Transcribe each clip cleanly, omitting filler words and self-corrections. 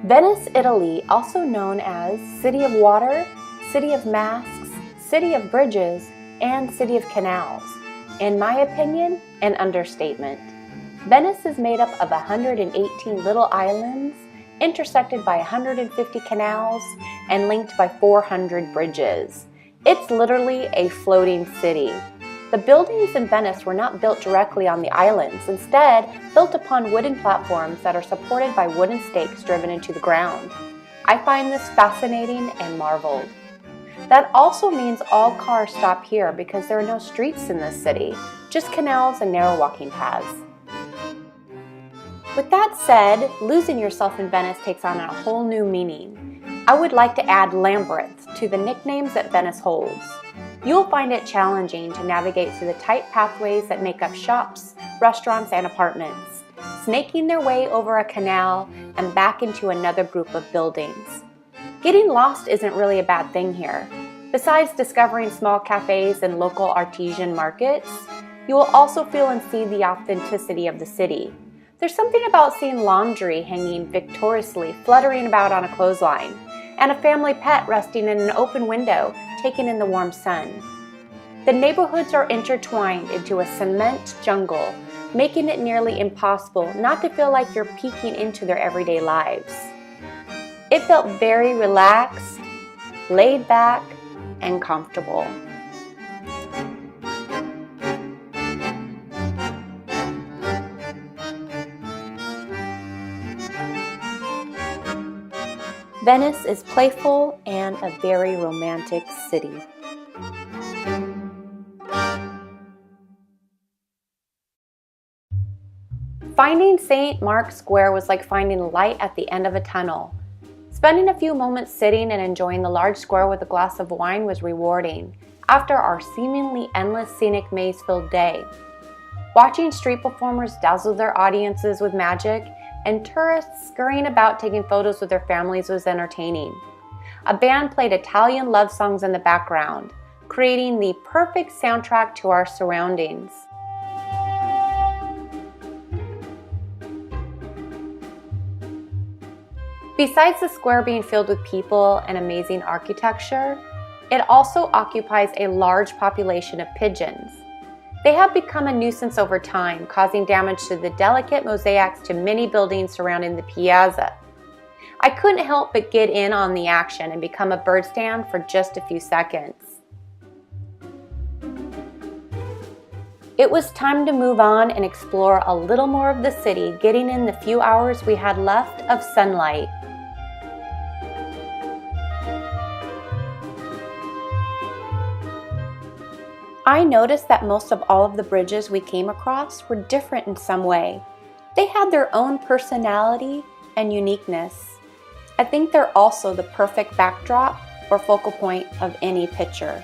Venice, Italy, also known as City of Water, City of Masks, City of Bridges, and City of Canals. In my opinion, an understatement. Venice is made up of 118 little islands, intersected by 150 canals, and linked by 400 bridges. It's literally a floating city. The buildings in Venice were not built directly on the islands, instead built upon wooden platforms that are supported by wooden stakes driven into the ground. I find this fascinating and marveled. That also means all cars stop here because there are no streets in this city, just canals and narrow walking paths. With that said, losing yourself in Venice takes on a whole new meaning. I would like to add Labyrinth to the nicknames that Venice holds. You'll find it challenging to navigate through the tight pathways that make up shops, restaurants, and apartments, snaking their way over a canal and back into another group of buildings. Getting lost isn't really a bad thing here. Besides discovering small cafes and local artisan markets, you will also feel and see the authenticity of the city. There's something about seeing laundry hanging victoriously fluttering about on a clothesline, and a family pet resting in an open window, taking in the warm sun. The neighborhoods are intertwined into a cement jungle, making it nearly impossible not to feel like you're peeking into their everyday lives. It felt very relaxed, laid back, and comfortable. Venice is playful and a very romantic city. Finding St. Mark's Square was like finding light at the end of a tunnel. Spending a few moments sitting and enjoying the large square with a glass of wine was rewarding after our seemingly endless scenic maze-filled day. Watching street performers dazzle their audiences with magic and tourists scurrying about taking photos with their families was entertaining. A band played Italian love songs in the background, creating the perfect soundtrack to our surroundings. Besides the square being filled with people and amazing architecture, it also occupies a large population of pigeons. They have become a nuisance over time, causing damage to the delicate mosaics to many buildings surrounding the piazza. I couldn't help but get in on the action and become a bird stand for just a few seconds. It was time to move on and explore a little more of the city, getting in the few hours we had left of sunlight. I noticed that most of all of the bridges we came across were different in some way. They had their own personality and uniqueness. I think they're also the perfect backdrop or focal point of any picture.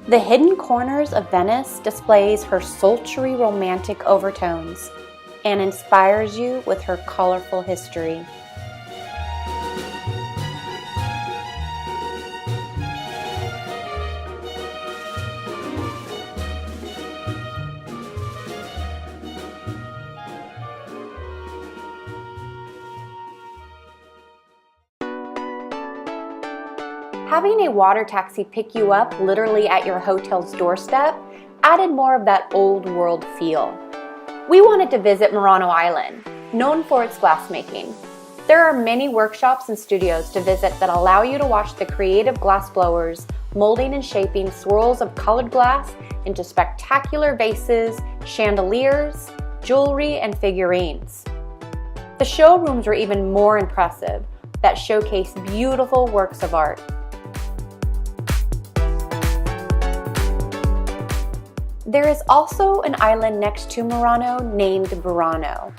The Hidden Corners of Venice displays her sultry romantic overtones and inspires you with her colorful history. Having a water taxi pick you up literally at your hotel's doorstep added more of that old world feel. We wanted to visit Murano Island, known for its glassmaking. There are many workshops and studios to visit that allow you to watch the creative glassblowers molding and shaping swirls of colored glass into spectacular vases, chandeliers, jewelry, and figurines. The showrooms were even more impressive, that showcase beautiful works of art. There is also an island next to Murano named Burano.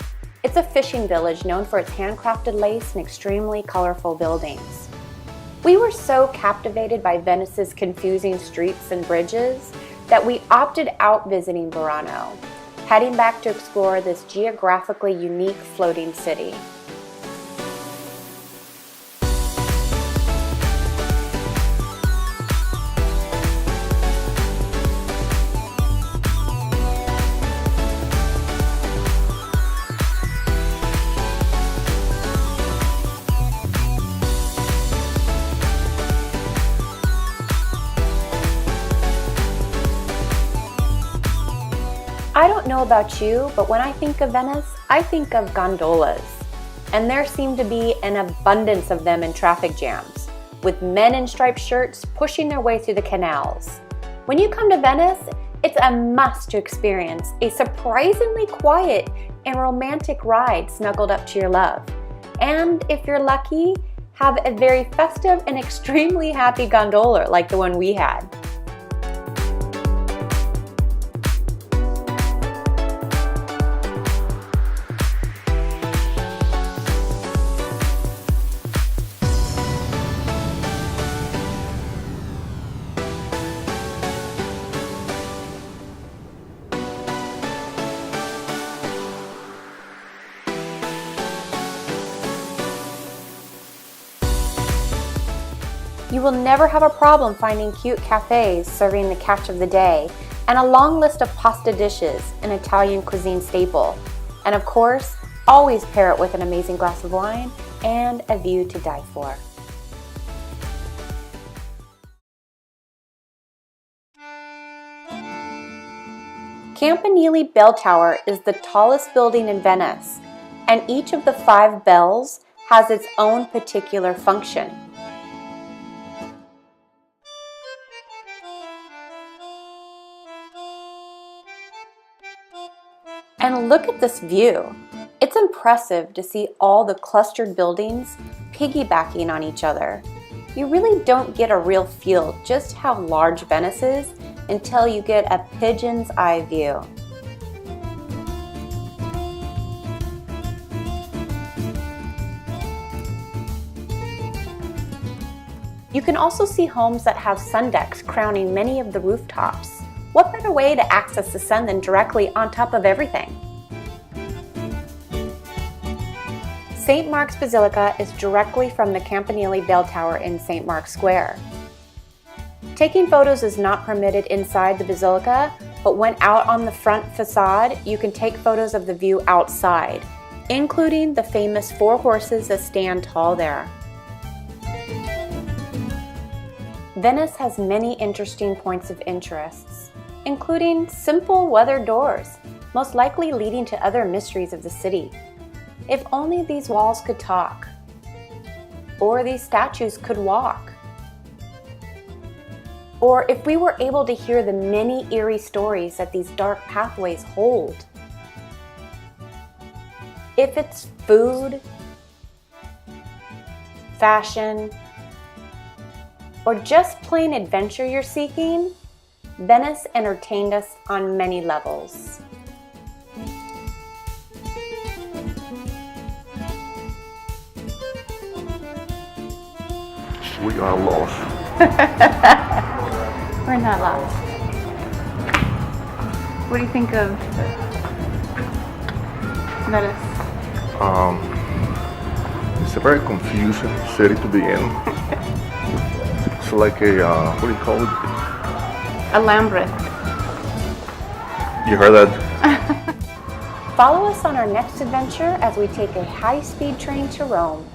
It's a fishing village known for its handcrafted lace and extremely colorful buildings. We were so captivated by Venice's confusing streets and bridges that we opted out visiting Burano, heading back to explore this geographically unique floating city. I don't know about you, but when I think of Venice, I think of gondolas. And there seem to be an abundance of them in traffic jams, with men in striped shirts pushing their way through the canals. When you come to Venice, it's a must to experience a surprisingly quiet and romantic ride snuggled up to your love. And if you're lucky, have a very festive and extremely happy gondola like the one we had. You will never have a problem finding cute cafes serving the catch of the day, and a long list of pasta dishes, an Italian cuisine staple. And of course, always pair it with an amazing glass of wine and a view to die for. Campanile Bell Tower is the tallest building in Venice, and each of the 5 bells has its own particular function. And look at this view. It's impressive to see all the clustered buildings piggybacking on each other. You really don't get a real feel just how large Venice is until you get a pigeon's eye view. You can also see homes that have sun decks crowning many of the rooftops. What better way to access the sun than directly on top of everything? St. Mark's Basilica is directly from the Campanile Bell Tower in St. Mark's Square. Taking photos is not permitted inside the Basilica, but when out on the front facade, you can take photos of the view outside, including the famous 4 horses that stand tall there. Venice has many interesting points of interest, including simple weathered doors, most likely leading to other mysteries of the city. If only these walls could talk, or these statues could walk, or if we were able to hear the many eerie stories that these dark pathways hold. If it's food, fashion, or just plain adventure you're seeking, Venice entertained us on many levels. We are lost. We're not lost. What do you think of Venice? It's a very confusing city to be in. It's like a, what do you call it? A labyrinth. You heard that? Follow us on our next adventure as we take a high-speed train to Rome.